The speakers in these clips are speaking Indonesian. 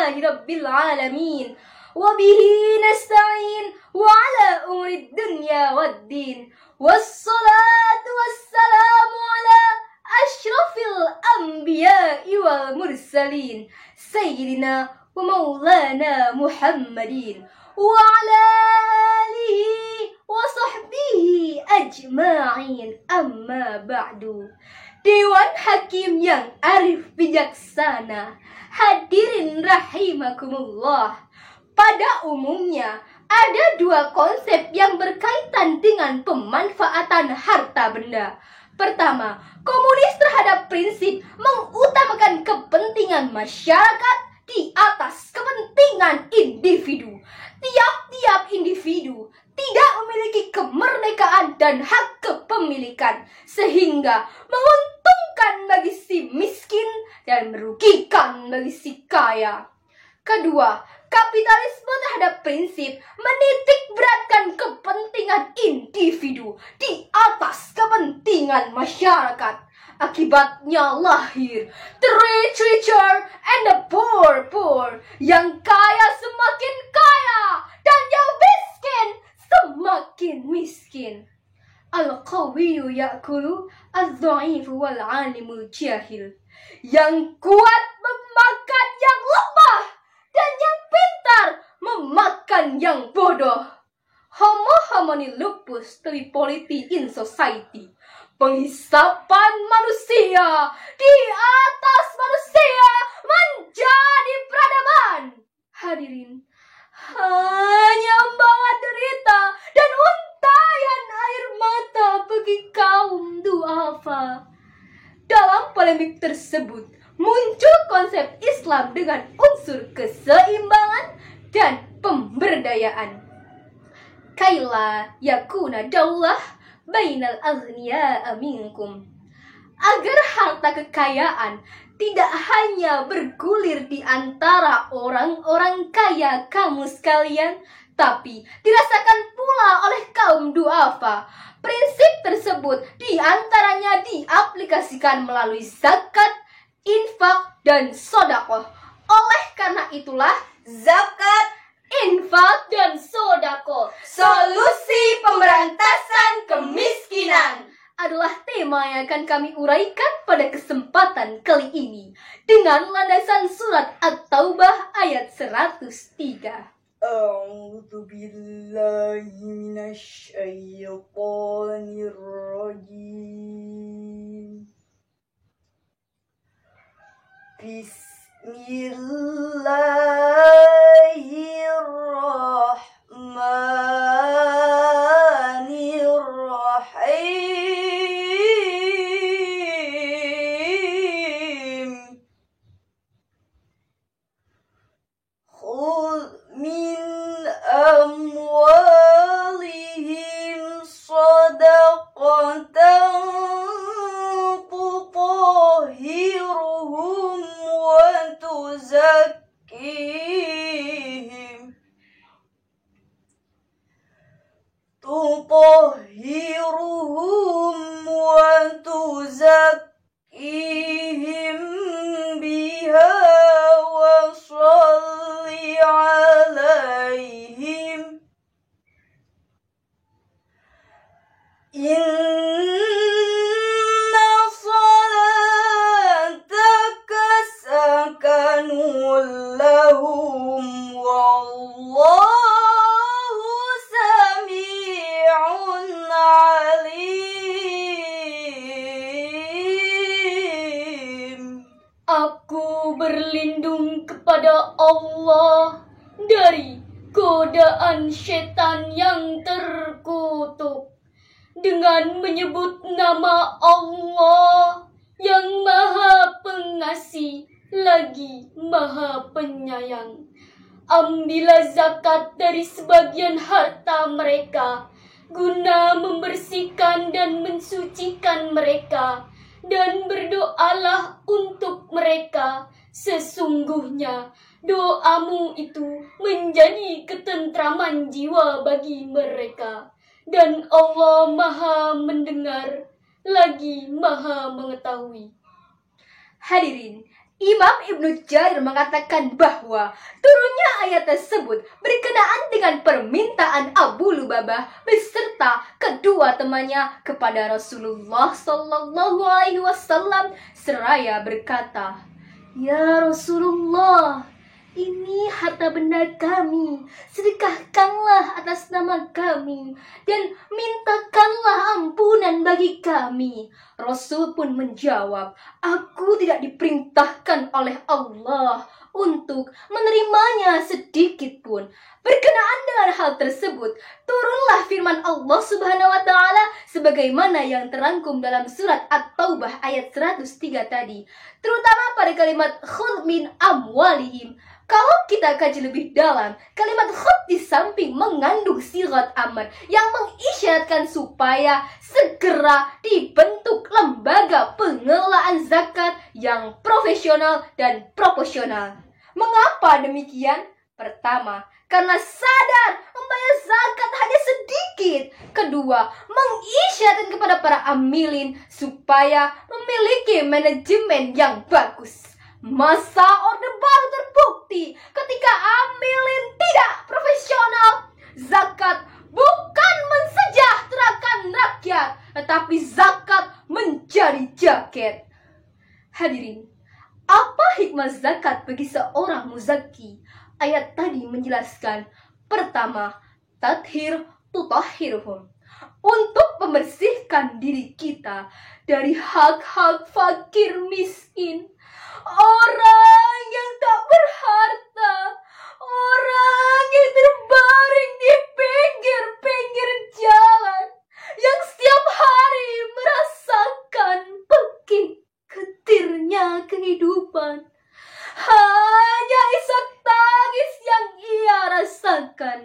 Alhamdulillahi Rabbil Alamin. Wabihi nasta'in wa ala umuri dunya waddin. Wassalatu wassalamu ala ashrafil anbiya'i wal mursalin. Sayyidina wa maulana Muhammadin. Wa ala alihi wa sahbihi ajma'in. Amma ba'du. Dewan Hakim yang arif bijaksana, hadirin rahimakumullah. Pada umumnya, ada dua konsep yang berkaitan dengan pemanfaatan harta benda. Pertama, komunis terhadap prinsip mengutamakan kepentingan masyarakat di atas kepentingan individu. Tiap-tiap individu tidak memiliki kemerdekaan dan hak kepemilikan, sehingga menguntungkan bagi si miskin dan merugikan bagi si kaya. Kedua, kapitalisme terhadap prinsip menitik beratkan kepentingan individu di atas kepentingan masyarakat. Akibatnya lahir the rich richer and the poor poor. Yang kaya semakin kaya dan yang miskin semakin miskin. Al-qawiyyu ya'kulu, al-dha'ifu wal-'alimul jahil. Yang kuat memakan yang lemah dan yang pintar memakan yang bodoh. Homo homini lupus tripoliti in society. Penghisapan manusia di atas manusia menjadi peradaban. Hadirin, hanya membawa derita dan untayan air mata bagi kaum duafa. Dalam polemik tersebut muncul konsep Islam dengan unsur keseimbangan dan pemberdayaan. Kaila yakuna daulah bainal aghniya minkum. Agar harta kekayaan tidak hanya bergulir di antara orang-orang kaya kamu sekalian, tapi dirasakan pula oleh kaum duafa. Prinsip tersebut diantaranya diaplikasikan melalui zakat, infak, dan sedekah. Oleh karena itulah zakat, infak, dan sedekah, solusi pemberantasan kemiskinan, adalah tema yang akan kami uraikan pada kesempatan kali ini dengan landasan surat At-Taubah ayat 103. A'udzu billahi minasyaitonir rajim. Bismillahirrahmanirrahim. Khudh min amwalihim sadaqatan tutahhiruhum wa tuzakkihim biha wa shalli alaihim. Inna salataka sakanun lahum wallahu sami'un alim. Aku berlindung kepada Allah dari godaan setan yang terkutuk dengan menyebut nama Allah yang Maha Pengasih lagi Maha Penyayang. Ambillah zakat dari sebagian harta mereka guna membersihkan dan mensucikan mereka, dan berdoalah untuk mereka. Sesungguhnya doamu itu menjadi ketentraman jiwa bagi mereka, dan Allah Maha mendengar lagi Maha mengetahui. Hadirin, Imam Ibnu Jarir mengatakan bahwa turunnya ayat tersebut berkenaan dengan permintaan Abu Lubabah beserta kedua temannya kepada Rasulullah Shallallahu Alaihi Wasallam seraya berkata, "Ya Rasulullah, ini harta benda kami, sedekahkanlah atas nama kami, dan mintakanlah ampunan bagi kami." Rasul pun menjawab, "Aku tidak diperintahkan oleh Allah untuk menerimanya sedikit pun." Berkenaan dengan hal tersebut, turunlah firman Allah Subhanahu wa Ta'ala sebagaimana yang terangkum dalam surat At-Taubah ayat 103 tadi, terutama pada kalimat khudh min amwalihim. Kalau kita kaji lebih dalam, kalimat khud di samping mengandung sigat amar yang mengisyaratkan supaya segera dibentuk lembaga pengelolaan zakat yang profesional dan proporsional. Mengapa demikian? Pertama, karena sadar membayar zakat hanya sedikit. Kedua, mengisyaratkan kepada para amilin supaya memiliki manajemen yang bagus. Masa Orde Baru terbukti ketika amilin tidak profesional. Zakat bukan mensejahterakan rakyat, tetapi zakat menjadi jaket. Hadirin, apa hikmah zakat bagi seorang muzaki? Ayat tadi menjelaskan, pertama, tathir tutahhiruhum, untuk membersihkan diri kita dari hak-hak fakir miskin, orang yang tak berharta, orang yang terbaring di pinggir-pinggir jalan, yang setiap hari merasakan pekik getirnya kehidupan. Hanya isak tangis yang ia rasakan.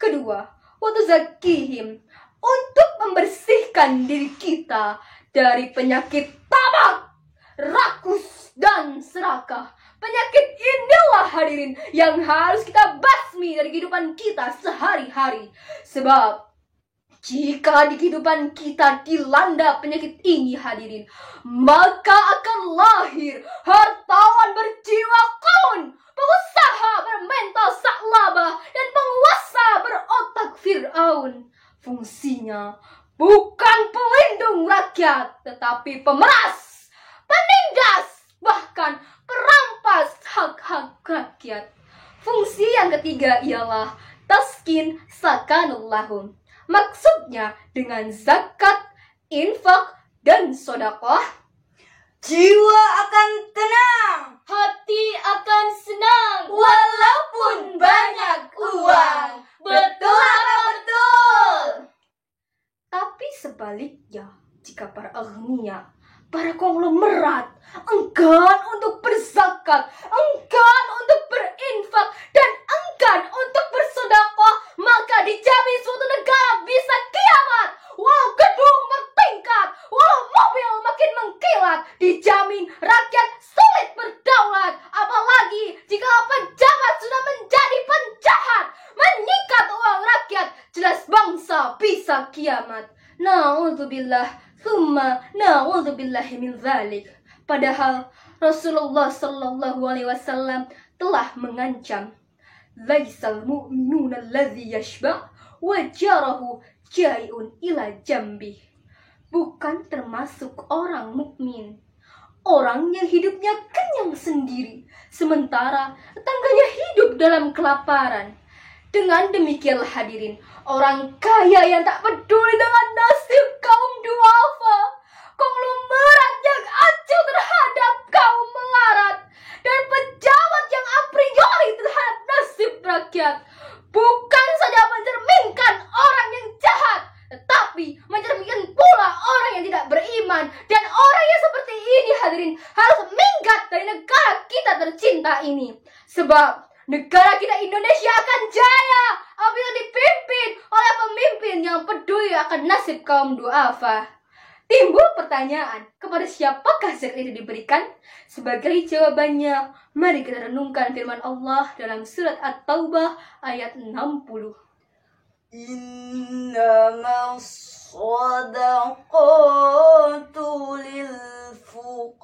Kedua, waktu zakihim, untuk membersihkan diri kita dari penyakit tamak, rakus, dan serakah. Penyakit inilah hadirin yang harus kita basmi dari kehidupan kita sehari-hari. Sebab jika di kehidupan kita dilanda penyakit ini hadirin, maka akan lahir hartawan berjiwa Qarun, pengusaha bermental Sa'labah, dan penguasa berotak Fir'aun. Fungsinya bukan pelindung rakyat, tetapi pemeras, penindas, bahkan perampas hak-hak rakyat. Fungsi yang ketiga ialah taskin sakanul lahum. Maksudnya dengan zakat, infak, dan sedekah, jiwa akan tenang, hati akan senang, walaupun banyak uang. Betul apa betul? Tapi sebaliknya, jika para aghnia, para konglomerat enggan untuk berzakat, enggan untuk berinfak, dan enggan untuk bersedekah, maka dijamin suatu negara bisa kiamat. Walau gedung bertingkat, walau mobil makin mengkilat, dijamin rakyat sulit berdaulat. Apalagi jika pejabat sudah menjadi penjahat, menyikat uang rakyat, jelas bangsa bisa kiamat. Na'udzubillah, thumma na'udzubillahi min dzalik. Padahal Rasulullah Sallallahu Alaihi Wasallam telah mengancam, "Laisal mu'minuna alladzi yashba' wa jarahu jai'un ila jambi." Bukan termasuk orang mukmin orang yang hidupnya kenyang sendiri, sementara tetangganya hidup dalam kelaparan. Dengan demikianlah hadirin, orang kaya yang tak peduli dengan nasib kaum duafa, konglomerat yang acuh terhadap kaum melarat, dan pejabat yang a priori terhadap nasib rakyat, bukan saja mencerminkan orang yang jahat, tetapi mencerminkan pula orang yang tidak beriman. Dan orang yang seperti ini hadirin harus minggat dari negara kita tercinta ini. Sebab negara kita Indonesia akan jaya apabila dipimpin oleh pemimpin yang peduli akan nasib kaum duafa. Timbul pertanyaan, kepada siapakah zakat itu diberikan? Sebagai jawabannya, mari kita renungkan firman Allah dalam surat At-Taubah ayat 60. إنما الصدقات للفقراء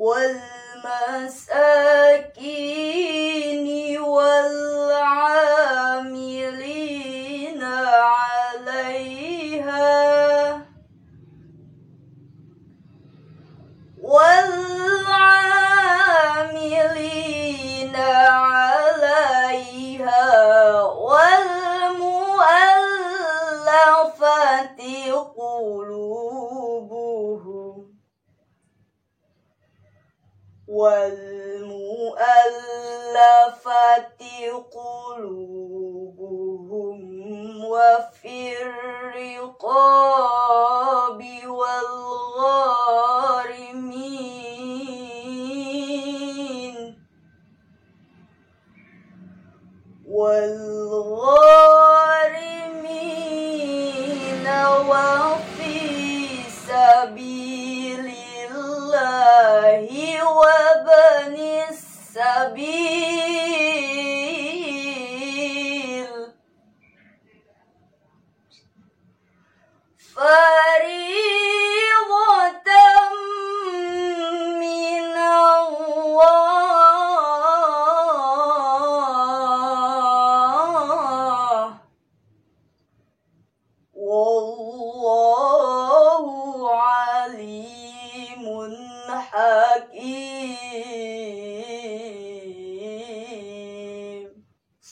والمساكين والعاملين عليها والمؤلفة قلوبهم وفي الرقاب والغارمين وفي سبيل الله وابن السبيل فريضة من الله والله عليم حكيم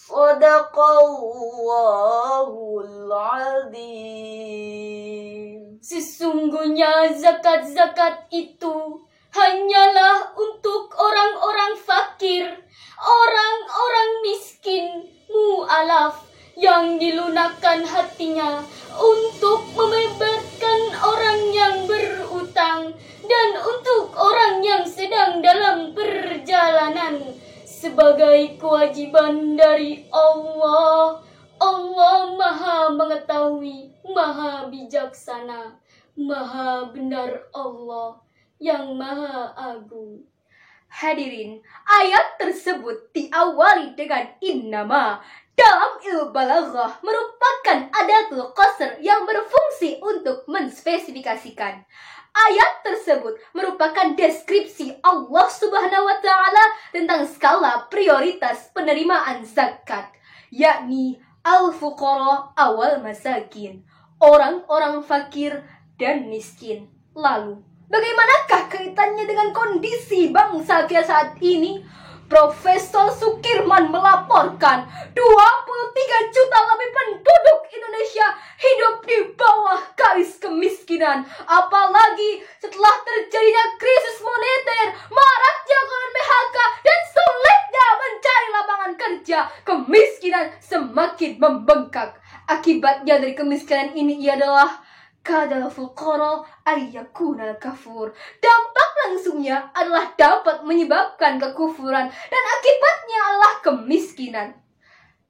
Sadaqallahul azim. Sesungguhnya zakat-zakat itu hanyalah untuk orang-orang fakir, orang-orang miskin, mu'alaf, yang dilunakkan hatinya untuk membebaskan orang yang berutang dan untuk orang yang sedang dalam perjalanan sebagai kewajiban dari Allah. Allah Maha Mengetahui, Maha Bijaksana, Maha Benar Allah yang Maha Agung. Hadirin, ayat tersebut diawali dengan innama. Dalam ilmu balaghah merupakan adatul qasr yang berfungsi untuk menspesifikasikan. Ayat tersebut merupakan deskripsi Allah Subhanahu wa Ta'ala tentang skala prioritas penerimaan zakat, yakni al-fuqara awal masakin, orang-orang fakir dan miskin. Lalu, bagaimanakah kaitannya dengan kondisi bangsa kita saat ini? Profesor Sukirman melaporkan 23 juta lebih penduduk Indonesia hidup di bawah garis kemiskinan. Apalagi setelah terjadinya krisis moneter, maraknya ekonomi PHK, dan sulitnya mencari lapangan kerja, kemiskinan semakin membengkak. Akibatnya dari kemiskinan ini adalah kadal fuqara ayyakuna kafur. Dampak langsungnya adalah dapat menyebabkan kekufuran dan akibatnya adalah kemiskinan.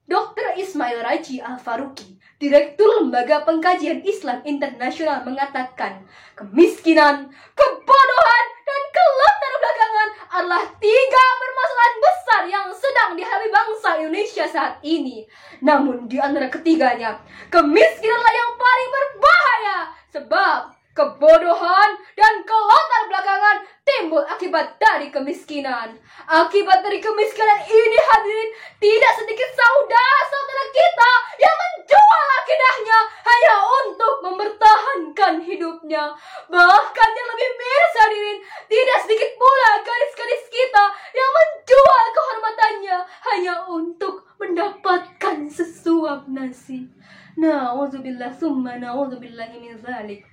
Dr. Ismail Raji Al-Faruqi, Direktur Lembaga Pengkajian Islam Internasional mengatakan, kemiskinan, kebodohan, dan kelatar belakangan adalah 3 permasalahan besar yang sedang dihadapi bangsa Indonesia saat ini. Namun di antara ketiganya, kemiskinanlah yang paling berbahaya, sebab kebodohan dan kelatar belakangan timbul akibat dari kemiskinan. Akibat dari kemiskinan ini, hadirin, tidak sedikit saudara-saudara kita yang menjual akidahnya hanya untuk mempertahankan hidupnya. Bahkan yang lebih miris, hadirin, tidak sedikit pula gadis-gadis kita yang menjual kehormatannya hanya untuk mendapatkan sesuap nasi. Na'udzubillah summa na'udzubillahi min dzalik.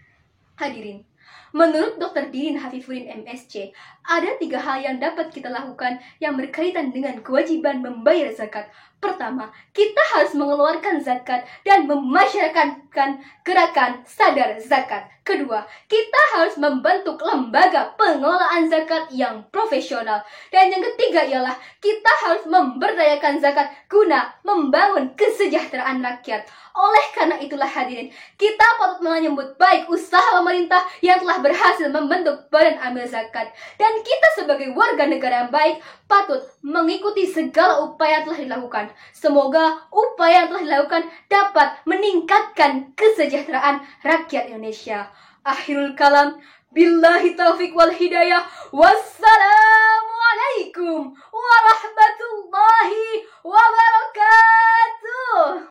Hadirin, menurut Dr. Didin Hafifuddin MSc, ada 3 hal yang dapat kita lakukan yang berkaitan dengan kewajiban membayar zakat. Pertama, kita harus mengeluarkan zakat dan memasyarakatkan gerakan sadar zakat. Kedua, kita harus membentuk lembaga pengelolaan zakat yang profesional. Dan yang ketiga ialah kita harus memberdayakan zakat guna membangun kesejahteraan rakyat. Oleh karena itulah hadirin, kita patut menyambut baik usaha pemerintah yang telah berhasil membentuk Badan Amil Zakat. Dan kita sebagai warga negara yang baik patut mengikuti segala upaya yang telah dilakukan. Semoga upaya yang telah dilakukan dapat meningkatkan kesejahteraan rakyat Indonesia. Akhirul kalam, billahi taufiq wal hidayah. Wassalamualaikum warahmatullahi wabarakatuh.